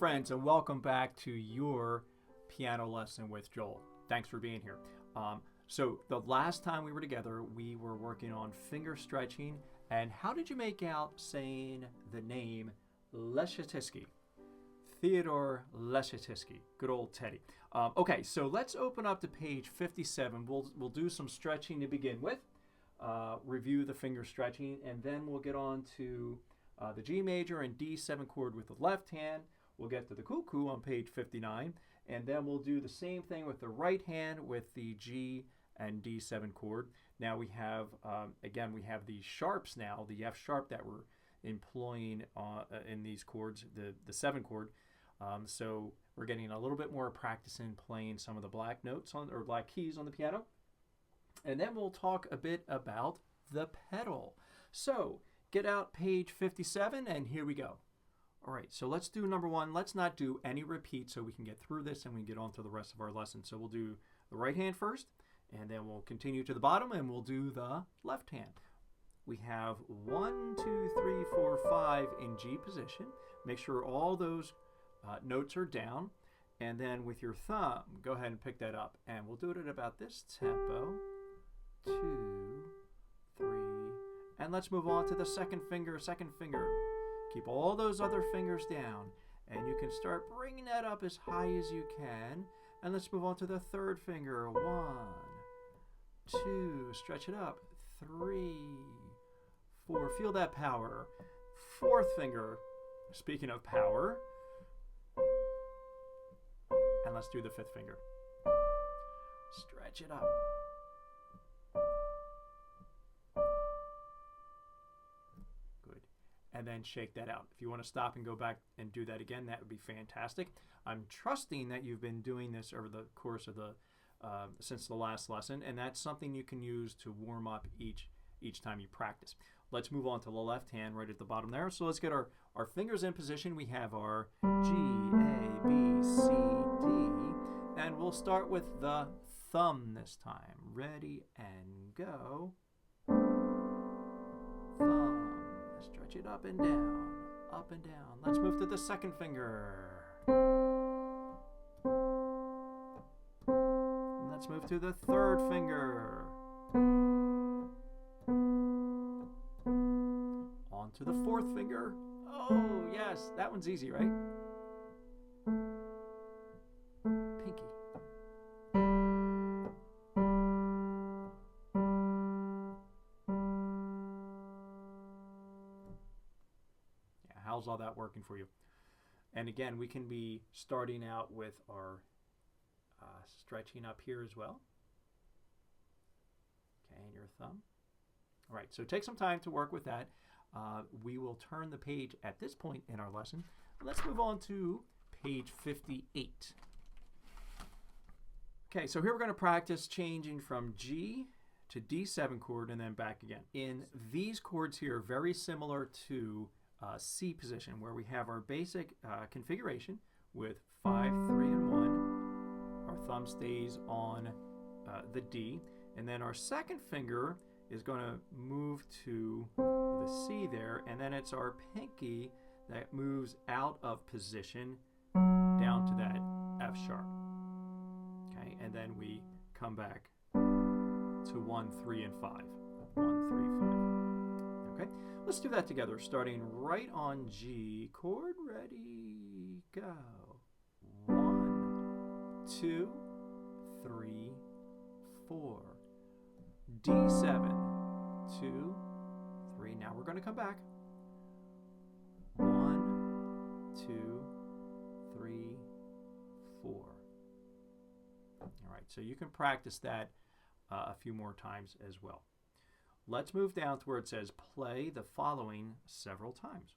friends, and welcome back to your piano lesson with Joel. Thanks for being here. So the last time we were together, we were working on finger stretching. And how did you make out saying the name Leschetizky? Theodore Leschetizky. Good old Teddy. Okay, so let's open up to page 57. We'll do some stretching to begin with. Review the finger stretching, and then we'll get on to the G major and D7 chord with the left hand. We'll get to the Cuckoo on page 59, and then we'll do the same thing with the right hand with the G and D7 chord. Now we have, again, we have these sharps now, the F sharp that we're employing in these chords, the 7 chord. So we're getting a little bit more practice in playing some of the black notes or black keys on the piano. And then we'll talk a bit about the pedal. So get out page 57, and here we go. All right, so let's do number 1. Let's not do any repeats so we can get through this and we can get on to the rest of our lesson. So we'll do the right hand first, and then we'll continue to the bottom, and we'll do the left hand. We have 1, 2, 3, 4, 5 in G position. Make sure all those notes are down. And then with your thumb, go ahead and pick that up. And we'll do it at about this tempo. 2, 3, and let's move on to the second finger. Keep all those other fingers down, and you can start bringing that up as high as you can. And let's move on to the third finger. 1, 2, stretch it up. 3, 4, feel that power. Fourth finger, speaking of power, and let's do the fifth finger. Stretch it up. And then shake that out. If you want to stop and go back and do that again, that would be fantastic. I'm trusting that you've been doing this over the course of the since the last lesson, and that's something you can use to warm up each time you practice. Let's move on to the left hand right at the bottom there. So let's get our fingers in position. We have our G, A, B, C, D, and we'll start with the thumb this time. Ready and go. Thumb. Stretch it up and down, up and down. Let's move to the second finger. And let's move to the third finger. On to the fourth finger. Oh, yes, that one's easy, right? Pinky. How's all that working for you? And again, we can be starting out with our stretching up here as well. Okay, and your thumb. All right, so take some time to work with that. We will turn the page at this point in our lesson. Let's move on to page 58. Okay, so here we're going to practice changing from G to D7 chord and then back again. In these chords here, very similar to C position, where we have our basic configuration with 5, 3, and 1. Our thumb stays on the D, and then our second finger is going to move to the C there, and then it's our pinky that moves out of position down to that F sharp. Okay, and then we come back to 1, 3, and 5. 1, 3, 5. Okay, let's do that together, starting right on G chord. Ready, go. 1, 2, 3, 4. D7, 2, 3. Now we're going to come back. 1, 2, 3, 4. All right, so you can practice that a few more times as well. Let's move down to where it says play the following several times.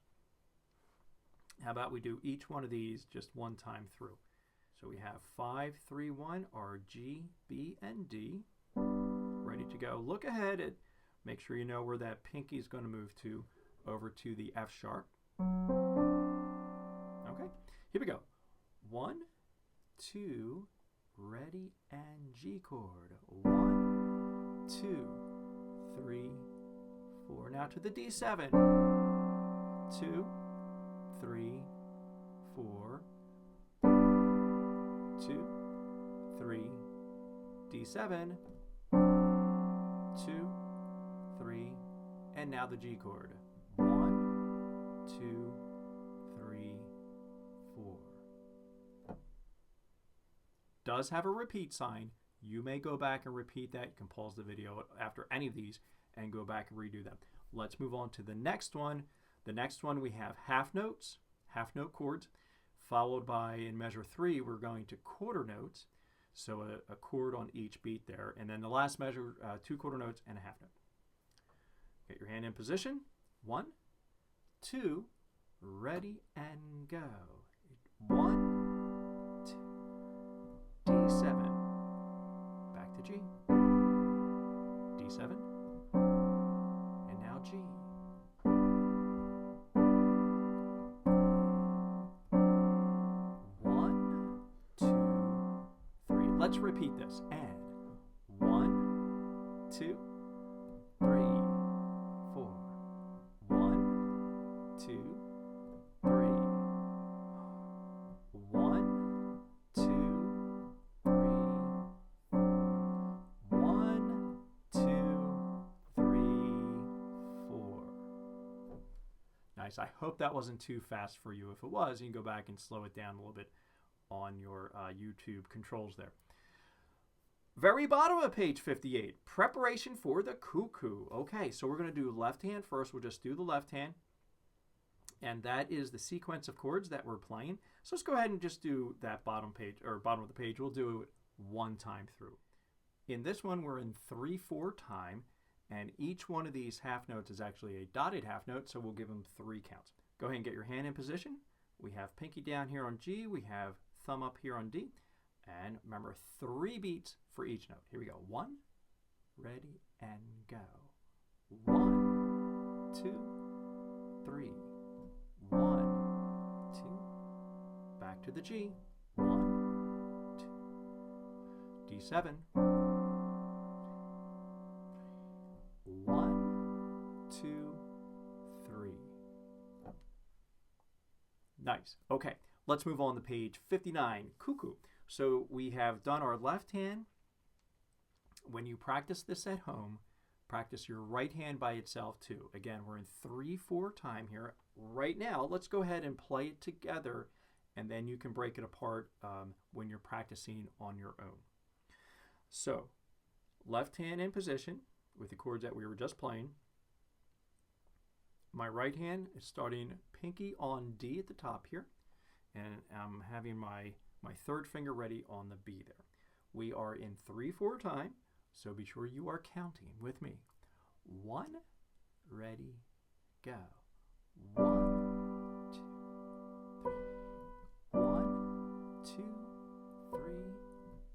How about we do each one of these just one time through? So we have 5, 3, 1, our G, B, and D. Ready to go. Look ahead and make sure you know where that pinky is going to move to, over to the F sharp. Okay, here we go. 1, 2, ready, and G chord. 1, 2, 3, 4. Now to the D7. 2, 3, 4. D7, 2, 3, and now the G chord. 1, 2, 3, 4. Does have a repeat sign. You may go back and repeat that. You can pause the video after any of these and go back and redo them. Let's move on to the next one. The next one we have half notes, half note chords, followed by in measure 3 we're going to quarter notes. So a chord on each beat there. And then the last measure, 2 quarter notes and a half note. Get your hand in position. 1, 2, ready and go. 1, 2, D7, back to G, D7, and now G. 1, 2, 3. Let's repeat this. And 1, 2, 3, 4. 1, 2, 3. 1, 2, 3, 1, 2, 3, 4. Nice. I hope that wasn't too fast for you. If it was, you can go back and slow it down a little bit on your YouTube controls there. Very bottom of page 58, preparation for the cuckoo. Okay, so we're going to do left hand first. We'll just do the left hand. And that is the sequence of chords that we're playing. So let's go ahead and just do that bottom page, or bottom of the page. We'll do it one time through. In this one, we're in 3/4 time, and each one of these half notes is actually a dotted half note, so we'll give them 3 counts. Go ahead and get your hand in position. We have pinky down here on G. We have thumb up here on D. And remember, 3 beats for each note. Here we go. 1, ready, and go. 1, 2, 3. 1, 2. Back to the G. 1, 2. D7. 1, 2, 3. Nice. Okay, let's move on to page 59, Cuckoo. So we have done our left hand. When you practice this at home, practice your right hand by itself too. Again, we're in 3/4 time here. Right now, let's go ahead and play it together, and then you can break it apart when you're practicing on your own. So, left hand in position with the chords that we were just playing. My right hand is starting pinky on D at the top here, and I'm having my third finger ready on the B there. We are in 3/4 time, so be sure you are counting with me. 1, ready, go. 1, 2, 3. 1, 2, 3.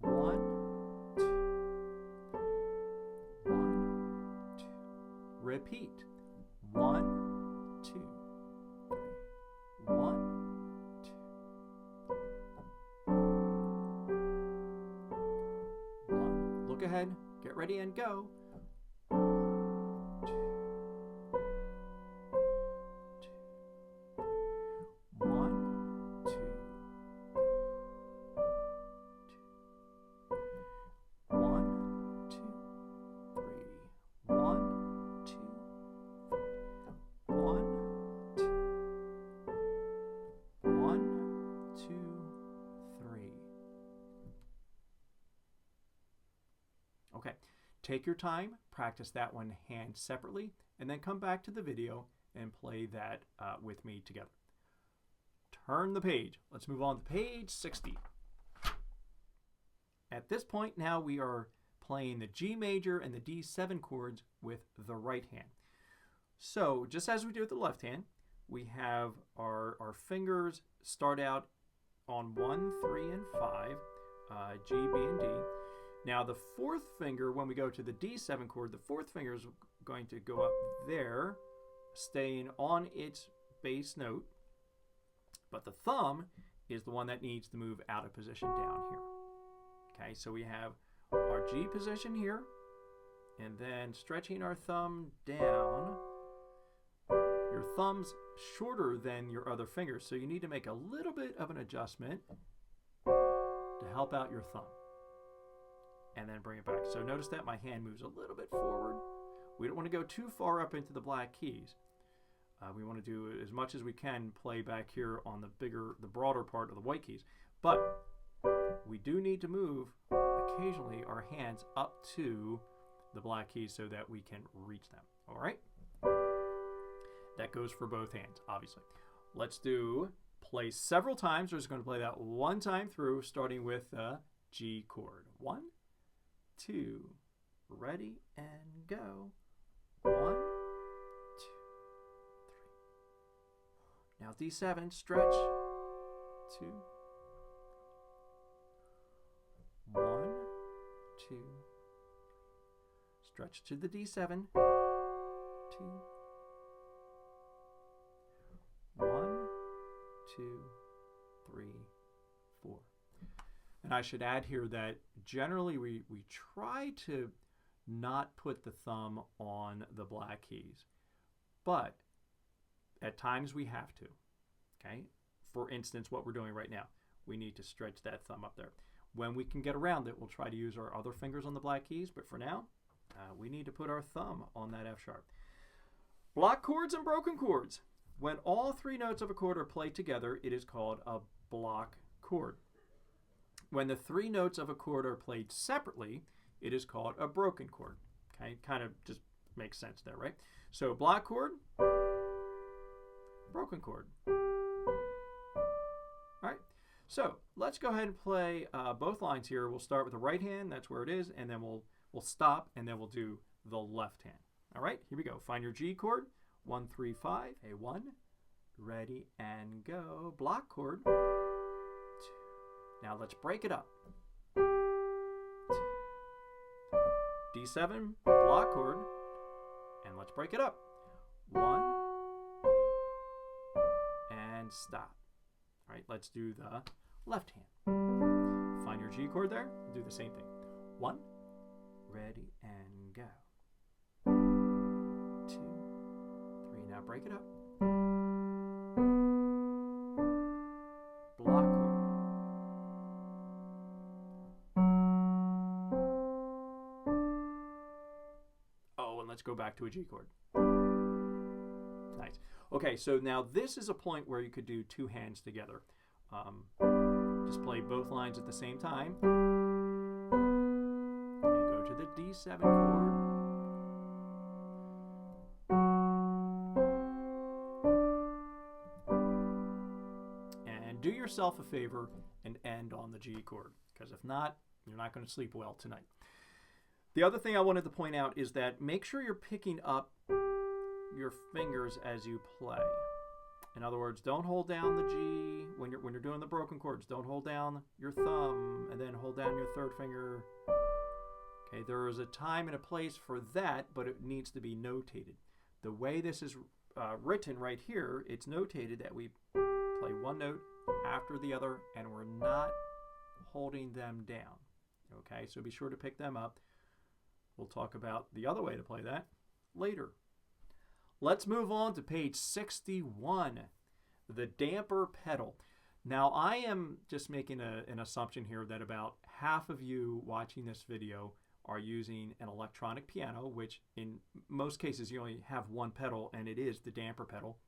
1, 2, 1, 2. Repeat. 1, 2, 3. 1, 2. 1. Look ahead. Get ready and go. 2, 2. 1, 2, 2. 1, 2, 3. 1, 2, 3. 1, 2. 1, 2, 3. Okay, take your time, practice that one hand separately, and then come back to the video and play that with me together. Turn the page. Let's move on to page 60. At this point now we are playing the G major and the D7 chords with the right hand. So just as we do with the left hand, we have our fingers start out on 1, 3, and 5, G, B, and D. Now the fourth finger, when we go to the D7 chord, the fourth finger is going to go up there, staying on its bass note, but the thumb is the one that needs to move out of position down here. Okay, so we have our G position here, and then stretching our thumb down. Your thumb's shorter than your other fingers, so you need to make a little bit of an adjustment to help out your thumb. and then bring it back. So notice that my hand moves a little bit forward. We don't want to go too far up into the black keys. We want to do as much as we can play back here on the broader part of the white keys. But we do need to move occasionally our hands up to the black keys so that we can reach them. All right? That goes for both hands, obviously. Let's do play several times. We're just going to play that one time through, starting with the G chord. 1, 2, ready, and go. 1, 2, 3. Now D7, stretch. 2. 1, 2. Stretch to the D7. 2. 1, 2, 3, 4. And I should add here that generally we try to not put the thumb on the black keys, but at times we have to. Okay? For instance, what we're doing right now, we need to stretch that thumb up there. When we can get around it, we'll try to use our other fingers on the black keys, but for now, we need to put our thumb on that F sharp. Block chords and broken chords. When all 3 notes of a chord are played together, it is called a block chord. When the 3 notes of a chord are played separately, it is called a broken chord. Okay, kind of just makes sense there, right? So block chord, broken chord. All right, so let's go ahead and play both lines here. We'll start with the right hand, that's where it is, and then we'll stop, and then we'll do the left hand. All right, here we go. Find your G chord. 1, 3, 5. A1. Ready and go. Block chord. 2. Now let's break it up. 2. D7. Block chord. And let's break it up. 1. And stop. All right, let's do the left hand. Find your G chord there. Do the same thing. 1. Ready and go. 2, 3. Now break it up. Block chord. Oh, and let's go back to a G chord. Nice. Okay, so now this is a point where you could do 2 hands together. Just play both lines at the same time. And go to the D7 chord. Do yourself a favor and end on the G chord, because if not, you're not going to sleep well tonight. The other thing I wanted to point out is that make sure you're picking up your fingers as you play. In other words, don't hold down the G when you're doing the broken chords. Don't hold down your thumb and then hold down your 3rd finger. Okay, there is a time and a place for that, but it needs to be notated. The way this is written right here, it's notated that we play one note after the other, and we're not holding them down. Okay, so be sure to pick them up. We'll talk about the other way to play that later. Let's move on to page 61, the damper pedal. Now, I am just making an assumption here that about half of you watching this video are using an electronic piano, which in most cases you only have one pedal, and it is the damper pedal.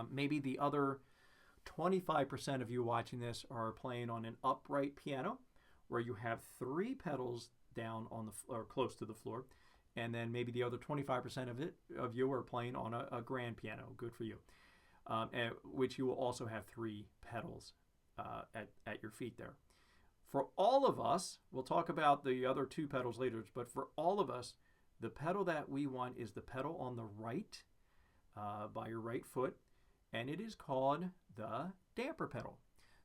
Maybe the other 25% of you watching this are playing on an upright piano where you have 3 pedals down on the or close to the floor, and then maybe the other 25% of you are playing on a grand piano. Good for you. Which you will also have 3 pedals at your feet there. For all of us, we'll talk about the other 2 pedals later, but for all of us, the pedal that we want is the pedal on the right by your right foot, and it is called the damper pedal.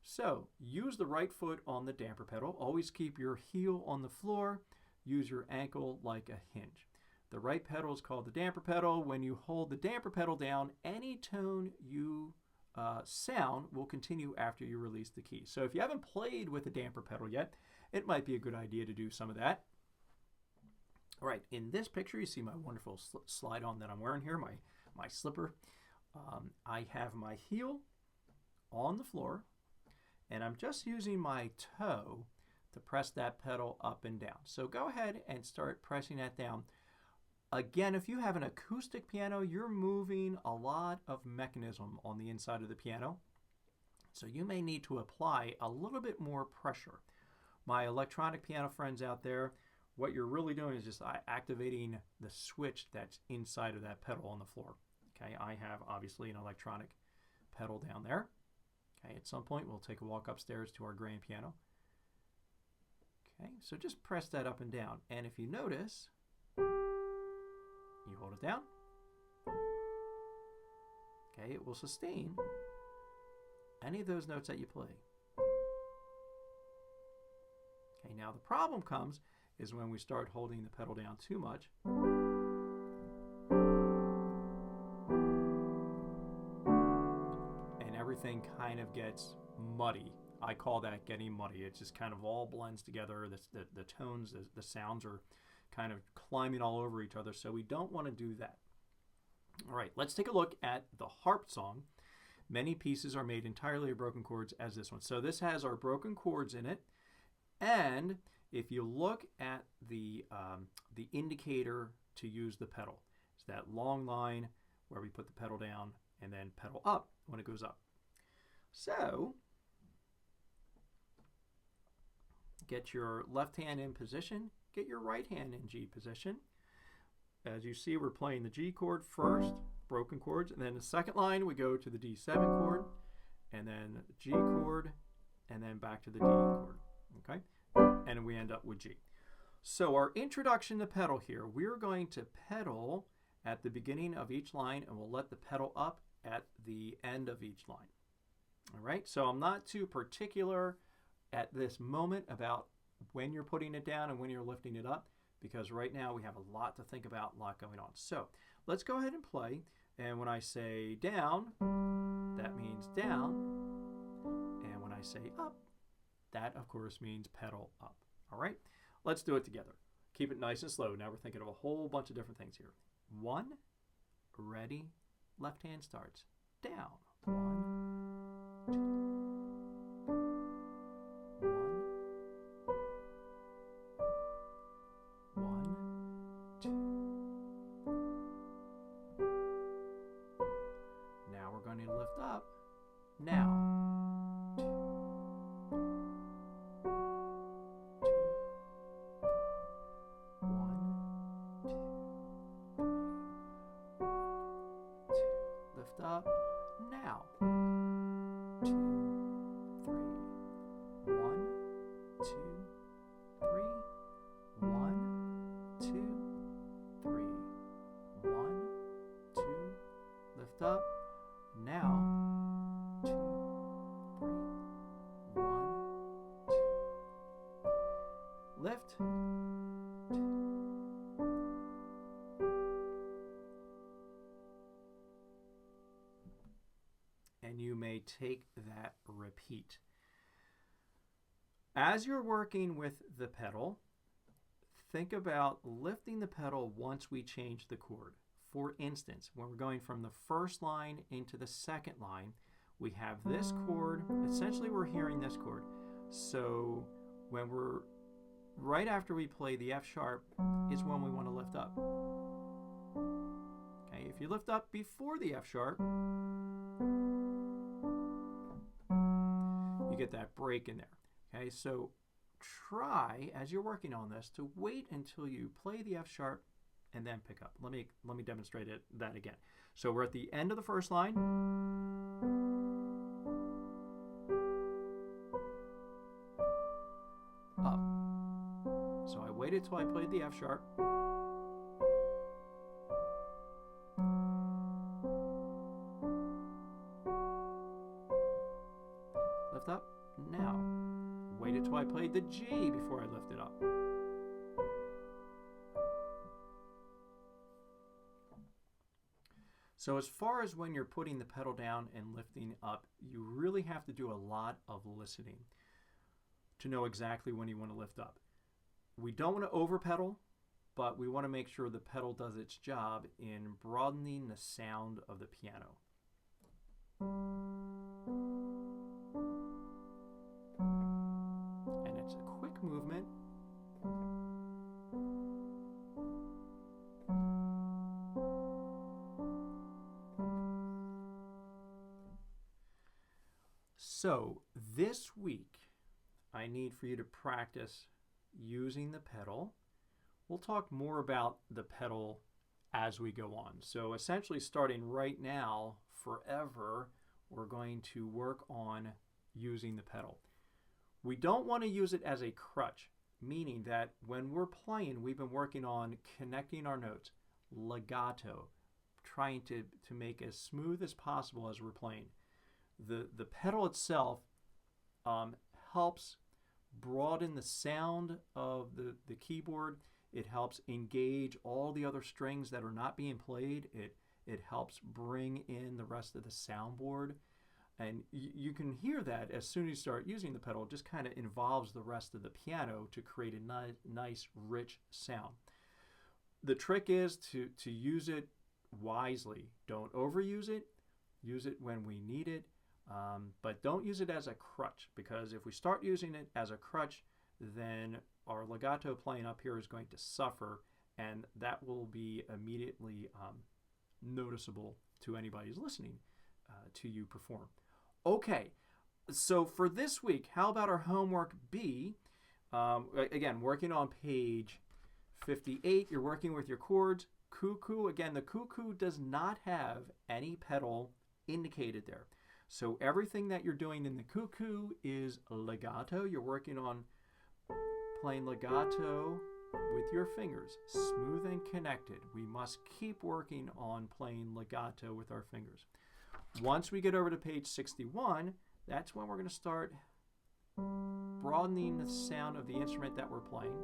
So use the right foot on the damper pedal. Always keep your heel on the floor. Use your ankle like a hinge. The right pedal is called the damper pedal. When you hold the damper pedal down, any tone you sound will continue after you release the key. So if you haven't played with the damper pedal yet, it might be a good idea to do some of that. All right, in this picture, you see my wonderful slide on that I'm wearing here, my slipper. I have my heel on the floor, and I'm just using my toe to press that pedal up and down. So go ahead and start pressing that down. Again, if you have an acoustic piano, you're moving a lot of mechanism on the inside of the piano. So you may need to apply a little bit more pressure. My electronic piano friends out there, what you're really doing is just activating the switch that's inside of that pedal on the floor. Okay, I have obviously an electronic pedal down there. Okay, at some point we'll take a walk upstairs to our grand piano. Okay, so just press that up and down. And if you notice, you hold it down. Okay, it will sustain any of those notes that you play. Okay, now the problem comes is when we start holding the pedal down too much. And everything kind of gets muddy. I call that getting muddy. It just kind of all blends together. The tones, the sounds are kind of climbing all over each other, so we don't want to do that. All right, let's take a look at the harp song. Many pieces are made entirely of broken chords, as this one. So this has our broken chords in it, and if you look at the indicator to use the pedal, it's that long line where we put the pedal down and then pedal up when it goes up. So get your left hand in position, get your right hand in G position. As you see, we're playing the G chord first, broken chords, and then the second line we go to the D7 chord, and then the G chord, and then back to the D chord, okay? And we end up with G. So our introduction to pedal here, we're going to pedal at the beginning of each line, and we'll let the pedal up at the end of each line. All right, so I'm not too particular at this moment about when you're putting it down and when you're lifting it up, because right now we have a lot to think about, a lot going on. So let's go ahead and play, and when I say down, that means down, and when I say up, that of course means pedal up. All right, let's do it together. Keep it nice and slow. Now we're thinking of a whole bunch of different things here. 1, ready, left hand starts, down, 1, 2, 1, 2. Now we're going to lift up. Now. 2, 2, 1, 2, 3, 1, 2. Lift up. Now. 2, 3, 1, 2, 3, 1, 2, 3, 1, 2. Lift up. Now. 2, 3, 1, 2. Lift. And you may take that repeat. As you're working with the pedal, think about lifting the pedal once we change the chord. For instance, when we're going from the first line into the second line, we have this chord. Essentially, we're hearing this chord. So when we're right after we play the F sharp is when we want to lift up. Okay, if you lift up before the F sharp, you get that break in there. Okay, so try as you're working on this to wait until you play the F sharp and then pick up. Let me demonstrate that again. So we're at the end of the first line. Up. So I waited till I played the F sharp. Lift up. Now. Waited till I played the G before I lifted up. So as far as when you're putting the pedal down and lifting up, you really have to do a lot of listening to know exactly when you want to lift up. We don't want to over pedal, but we want to make sure the pedal does its job in broadening the sound of the piano. And it's a quick So this week, I need for you to practice using the pedal. We'll talk more about the pedal as we go on. So essentially starting right now, forever, we're going to work on using the pedal. We don't want to use it as a crutch, meaning that when we're playing, we've been working on connecting our notes, legato, trying to make as smooth as possible as we're playing. The pedal itself helps broaden the sound of the keyboard. It helps engage all the other strings that are not being played. It helps bring in the rest of the soundboard. And you can hear that as soon as you start using the pedal, it just kind of involves the rest of the piano to create a nice, rich sound. The trick is to use it wisely. Don't overuse it. Use it when we need it. But don't use it as a crutch, because if we start using it as a crutch, then our legato playing up here is going to suffer, and that will be immediately noticeable to anybody who's listening to you perform. Okay, so for this week, how about our homework B? Again, working on page 58, you're working with your chords. Cuckoo, again, the cuckoo does not have any pedal indicated there. So everything that you're doing in the cuckoo is legato. You're working on playing legato with your fingers, smooth and connected. We must keep working on playing legato with our fingers. Once we get over to page 61, that's when we're going to start broadening the sound of the instrument that we're playing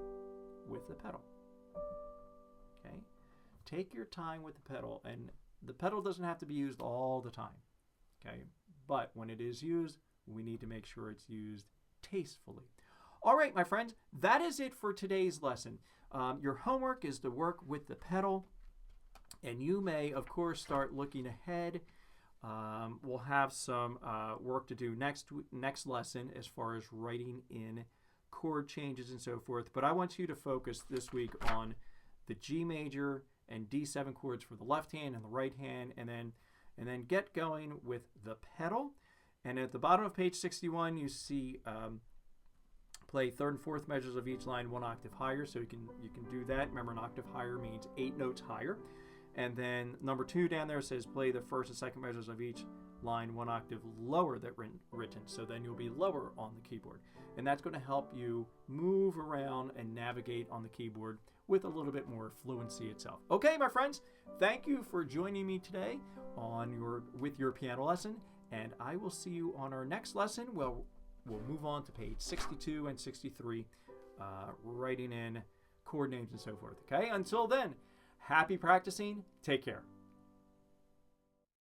with the pedal. Okay? Take your time with the pedal, and the pedal doesn't have to be used all the time. Okay? But when it is used, we need to make sure it's used tastefully. All right, my friends, that is it for today's lesson. Your homework is to work with the pedal, and you may, of course, start looking ahead. We'll have some work to do next lesson as far as writing in chord changes and so forth. But I want you to focus this week on the G major and D7 chords for the left hand and the right hand, and then get going with the pedal. And at the bottom of page 61, you see play third and fourth measures of each line 1 octave higher. So you can do that. Remember, an octave higher means 8 notes higher. And then number 2 down there says play the first and second measures of each line 1 octave lower than written. So then you'll be lower on the keyboard. And that's going to help you move around and navigate on the keyboard with a little bit more fluency itself. Okay, my friends, thank you for joining me today with your piano lesson. And I will see you on our next lesson. Well, we'll move on to page 62 and 63, writing in chord names and so forth. Okay, until then, happy practicing. Take care.